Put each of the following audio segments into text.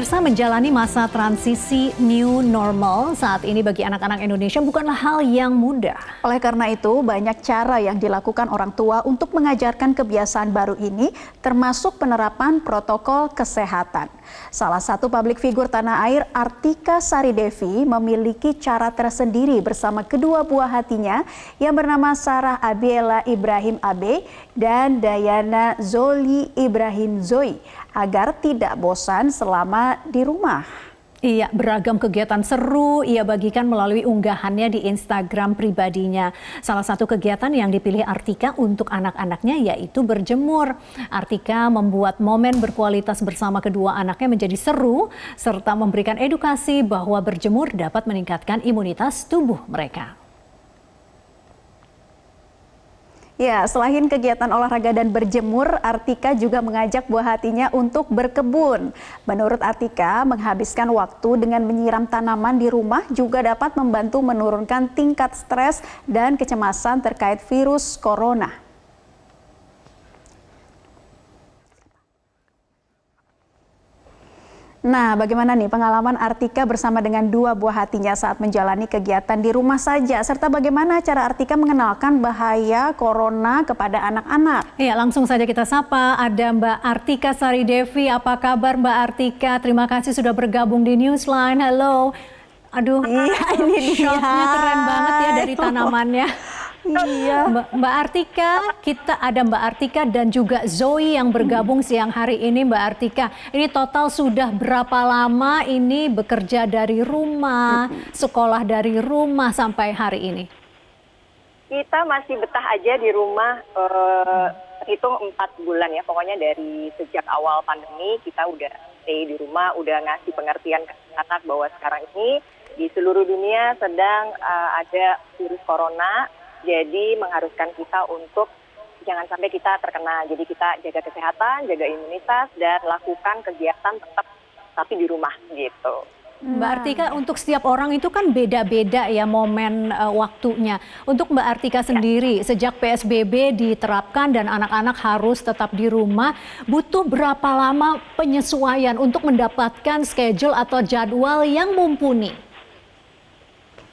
Pemirsa, menjalani masa transisi new normal saat ini bagi anak-anak Indonesia bukanlah hal yang mudah. Oleh karena itu, banyak cara yang dilakukan orang tua untuk mengajarkan kebiasaan baru ini, termasuk penerapan protokol kesehatan. Salah satu publik figur tanah air, Artika Sari Devi, memiliki cara tersendiri bersama kedua buah hatinya yang bernama Sarah Abiela Ibrahim Abe dan Dayana Zoli Ibrahim Zoe, agar tidak bosan selama di rumah. Iya, beragam kegiatan seru ia bagikan melalui unggahannya di Instagram pribadinya. Salah satu kegiatan yang dipilih Artika untuk anak-anaknya yaitu berjemur. Artika membuat momen berkualitas bersama kedua anaknya menjadi seru, serta memberikan edukasi bahwa berjemur dapat meningkatkan imunitas tubuh mereka. Ya, selain kegiatan olahraga dan berjemur, Artika juga mengajak buah hatinya untuk berkebun. Menurut Artika, menghabiskan waktu dengan menyiram tanaman di rumah juga dapat membantu menurunkan tingkat stres dan kecemasan terkait virus corona. Nah, bagaimana nih pengalaman Artika bersama dengan dua buah hatinya saat menjalani kegiatan di rumah saja, serta bagaimana cara Artika mengenalkan bahaya corona kepada anak-anak? Ya, langsung saja kita sapa, ada Mbak Artika Sari Devi. Apa kabar Mbak Artika? Terima kasih sudah bergabung di Newsline. Halo. Aduh, iya, ini dia. Shotnya keren banget ya dari tanamannya. Iya. Mbak Artika, kita ada Mbak Artika dan juga Zoe yang bergabung siang hari ini. Mbak Artika, ini total sudah berapa lama ini bekerja dari rumah, sekolah dari rumah sampai hari ini? Kita masih betah aja di rumah, hitung 4 bulan ya. Pokoknya dari sejak awal pandemi kita udah stay di rumah, udah ngasih pengertian ke anak bahwa sekarang ini di seluruh dunia sedang ada virus corona. Jadi mengharuskan kita untuk jangan sampai kita terkena. Jadi kita jaga kesehatan, jaga imunitas, dan lakukan kegiatan tetap tapi di rumah gitu. Mbak Artika, untuk setiap orang itu kan beda-beda ya momen waktunya. Untuk Mbak Artika sendiri, sejak PSBB diterapkan dan anak-anak harus tetap di rumah, butuh berapa lama penyesuaian untuk mendapatkan schedule atau jadwal yang mumpuni?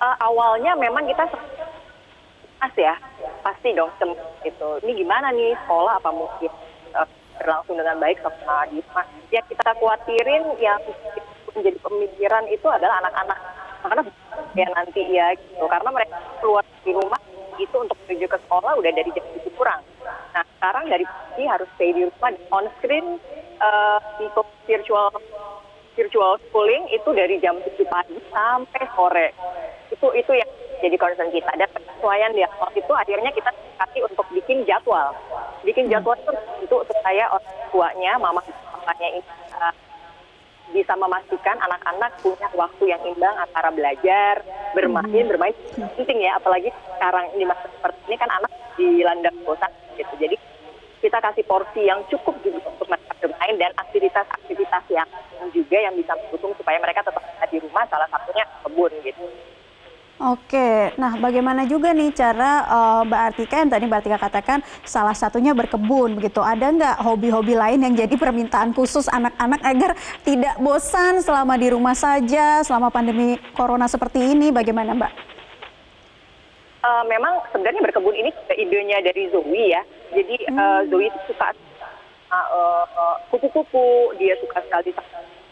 Awalnya memang kita ya, pasti dong gitu. Ini gimana nih sekolah apa mungkin berlangsung dengan baik sama di rumah? Ya kita khawatirin yang menjadi pemikiran itu adalah anak-anak. Karena ya nanti ya gitu. Karena mereka keluar di rumah itu untuk menuju ke sekolah udah dari jam 7 kurang. Nah sekarang dari pagi harus stay di rumah on screen untuk virtual schooling itu dari jam 7 pagi sampai sore. Itu yang jadi concern kita, dan penyesuaian di awal itu akhirnya kita kasih untuk bikin jadwal. Bikin jadwal itu untuk supaya orang tuanya, mamanya ini bisa memastikan anak-anak punya waktu yang imbang antara belajar, bermain penting ya, apalagi sekarang ini masa seperti ini kan anak dilanda bosan gitu. Jadi kita kasih porsi yang cukup juga untuk mereka bermain dan aktivitas-aktivitas yang juga yang bisa mendukung supaya mereka tetap di rumah, salah satunya kebun gitu. Oke, nah bagaimana juga nih cara Mbak Artika yang tadi Mbak Artika katakan salah satunya berkebun begitu. Ada nggak hobi-hobi lain yang jadi permintaan khusus anak-anak agar tidak bosan selama di rumah saja selama pandemi corona seperti ini? Bagaimana Mbak? Memang sebenarnya berkebun ini idenya dari Zoe ya. Jadi Zoe itu suka kupu-kupu, dia suka sekali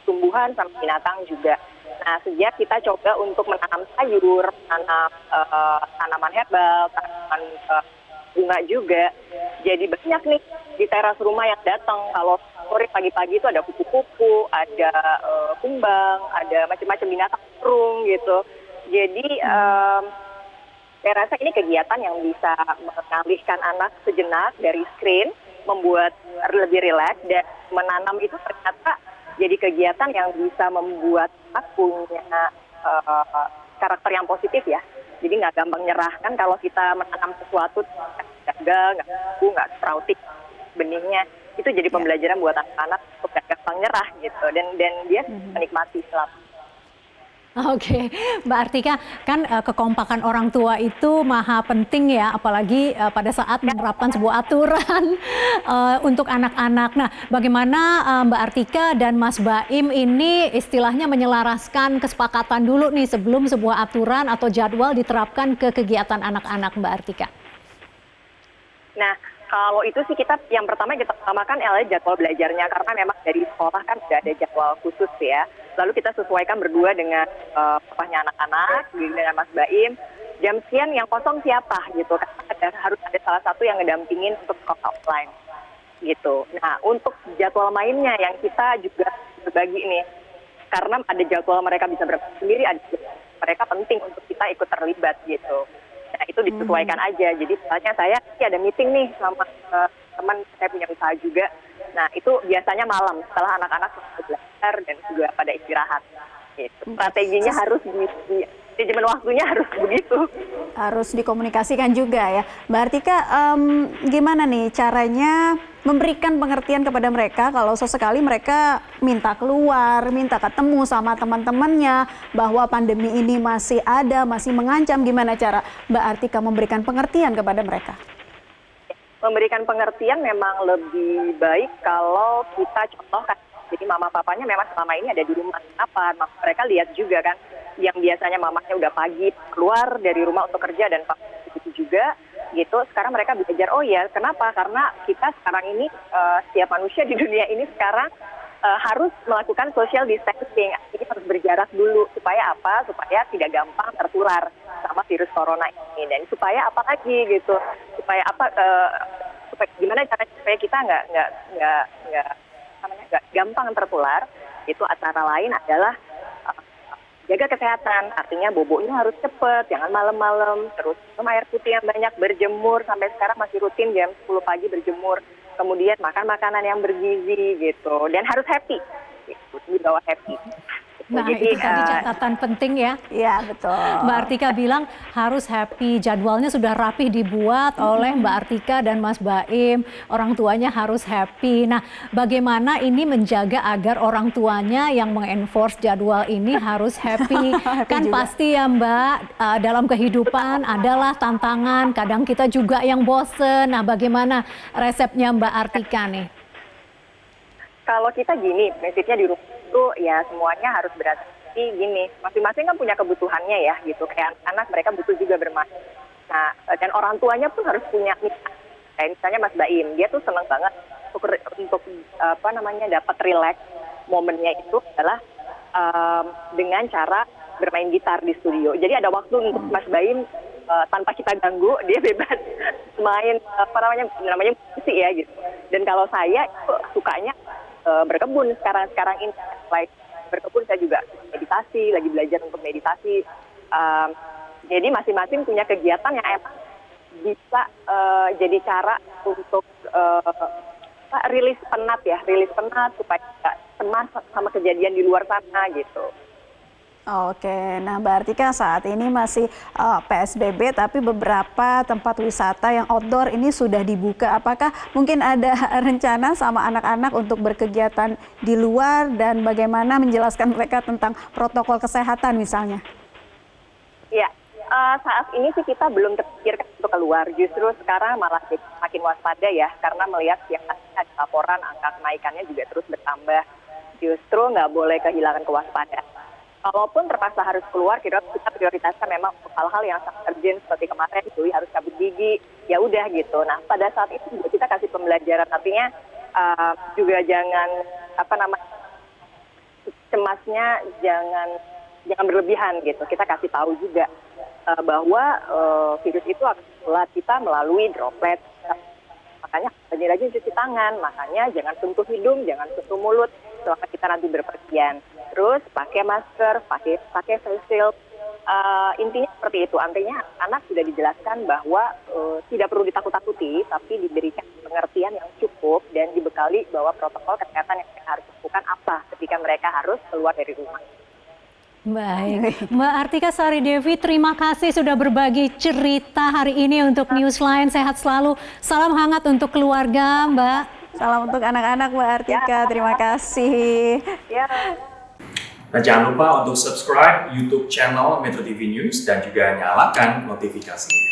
tumbuhan sama binatang juga. Nah, sejak kita coba untuk menanam sayur, menanam tanaman herbal, tanaman bunga juga, jadi banyak nih di teras rumah yang datang. Kalau sore pagi-pagi itu ada kupu-kupu, ada kumbang, ada macam-macam binatang burung gitu. Jadi saya rasa ini kegiatan yang bisa mengalihkan anak sejenak dari screen, membuat lebih rileks, dan menanam itu ternyata jadi kegiatan yang bisa membuat anak punya karakter yang positif ya. Jadi nggak gampang nyerah. Kan kalau kita menanam sesuatu gagal, nggak sprouting benihnya, itu jadi pembelajaran buat anak-anak untuk nggak gampang nyerah gitu. Dan dia menikmati selama. Oke, Mbak Artika, kan kekompakan orang tua itu maha penting ya, apalagi pada saat menerapkan sebuah aturan untuk anak-anak. Nah, bagaimana Mbak Artika dan Mas Baim ini istilahnya menyelaraskan kesepakatan dulu nih sebelum sebuah aturan atau jadwal diterapkan ke kegiatan anak-anak, Mbak Artika? Nah, kalau itu sih kita yang pertama kita utamakan adalah jadwal belajarnya karena memang dari sekolah kan sudah ada jadwal khusus ya. Lalu kita sesuaikan berdua dengan papahnya anak-anak, dengan Mas Baim. Jam sekian yang kosong siapa gitu kan harus ada salah satu yang ngedampingin untuk sekolah offline gitu. Nah, untuk jadwal mainnya yang kita juga berbagi nih karena ada jadwal mereka bisa bermain sendiri, ada mereka penting untuk kita ikut terlibat gitu. Nah, itu disesuaikan aja. Jadi misalnya saya ada meeting nih sama teman saya punya usaha juga. Nah, itu biasanya malam setelah anak-anak selesai belajar dan juga pada istirahat. Gitu. Strateginya harus di manajemen waktunya harus begitu. Harus dikomunikasikan juga ya. Mbak Artika, gimana nih caranya memberikan pengertian kepada mereka kalau sesekali mereka minta keluar, minta ketemu sama teman-temannya, bahwa pandemi ini masih ada, masih mengancam. Gimana cara Mbak Artika memberikan pengertian kepada mereka? Memberikan pengertian memang lebih baik kalau kita contohkan. Jadi mama papanya memang selama ini ada di rumah. Kenapa? Mereka lihat juga kan, yang biasanya mamanya udah pagi keluar dari rumah untuk kerja dan begitu juga gitu. Sekarang mereka belajar, oh ya kenapa? Karena kita sekarang ini setiap manusia di dunia ini sekarang harus melakukan social distancing. Jadi harus berjarak dulu supaya apa? Supaya tidak gampang tertular sama virus corona ini. Dan supaya apa lagi gitu? Supaya apa? Supaya gimana caranya supaya kita nggak gampang tertular? Itu antara lain adalah jaga kesehatan, artinya boboknya harus cepet, jangan malam-malam, terus minum air putih yang banyak, berjemur, sampai sekarang masih rutin jam 10 pagi berjemur, kemudian makan makanan yang bergizi gitu, dan harus happy, gitu, dibawa happy. Nah, jadi, itu tadi catatan penting ya. Iya, betul. Mbak Artika bilang harus happy, jadwalnya sudah rapih dibuat oleh Mbak Artika dan Mas Baim, orang tuanya harus happy. Nah, bagaimana ini menjaga agar orang tuanya yang mengenforce jadwal ini harus happy? Kan juga. pasti ya Mbak, dalam kehidupan adalah tantangan, kadang kita juga yang bosen. Nah, bagaimana resepnya Mbak Artika nih? kalau kita gini, prinsipnya di rumah itu ya semuanya harus beradaptasi gini. Masing-masing kan punya kebutuhannya ya gitu. Kayak anak mereka butuh juga bermain. Nah, dan orang tuanya pun harus punya kayak misalnya Mas Baim, dia tuh seneng banget untuk dapat relax. Momennya itu adalah dengan cara bermain gitar di studio. Jadi ada waktu untuk Mas Baim tanpa kita ganggu, dia bebas main namanya musik ya gitu. Dan kalau saya itu sukanya berkebun sekarang ini. Selain berkebun saya juga meditasi, lagi belajar untuk meditasi. Jadi masing-masing punya kegiatan yang emang bisa jadi cara untuk rilis penat supaya nggak cemas sama kejadian di luar sana gitu. Oke, nah Mbak Artika saat ini masih PSBB tapi beberapa tempat wisata yang outdoor ini sudah dibuka. Apakah mungkin ada rencana sama anak-anak untuk berkegiatan di luar dan bagaimana menjelaskan mereka tentang protokol kesehatan misalnya? Ya, saat ini sih kita belum terpikirkan untuk keluar. Justru sekarang malah makin waspada ya karena melihat yang ada laporan angka kenaikannya juga terus bertambah. Justru nggak boleh kehilangan kewaspadaan. Kalaupun terpaksa harus keluar, kita prioritaskan memang untuk hal-hal yang sangat urgent seperti kemarin Joey harus cabut gigi, ya udah gitu. Nah pada saat itu juga kita kasih pembelajaran, artinya juga jangan cemasnya jangan berlebihan gitu. Kita kasih tahu juga bahwa virus itu akan menular kita melalui droplet. Makanya rajin-rajin cuci tangan, makanya jangan sentuh hidung, jangan sentuh mulut selama kita nanti berpergian. Terus pakai masker, pakai face shield. Intinya seperti itu. Artinya anak sudah dijelaskan bahwa tidak perlu ditakut-takuti, tapi diberikan pengertian yang cukup dan dibekali bahwa protokol kesehatan yang mereka harus lakukan apa ketika mereka harus keluar dari rumah. Baik, Mbak Artika Sari Devi, terima kasih sudah berbagi cerita hari ini untuk Newsline. Sehat selalu, salam hangat untuk keluarga, Mbak. Salam untuk anak-anak Mbak Artika, terima kasih. Ya. Nah, jangan lupa untuk subscribe YouTube channel Metro TV News dan juga nyalakan notifikasinya.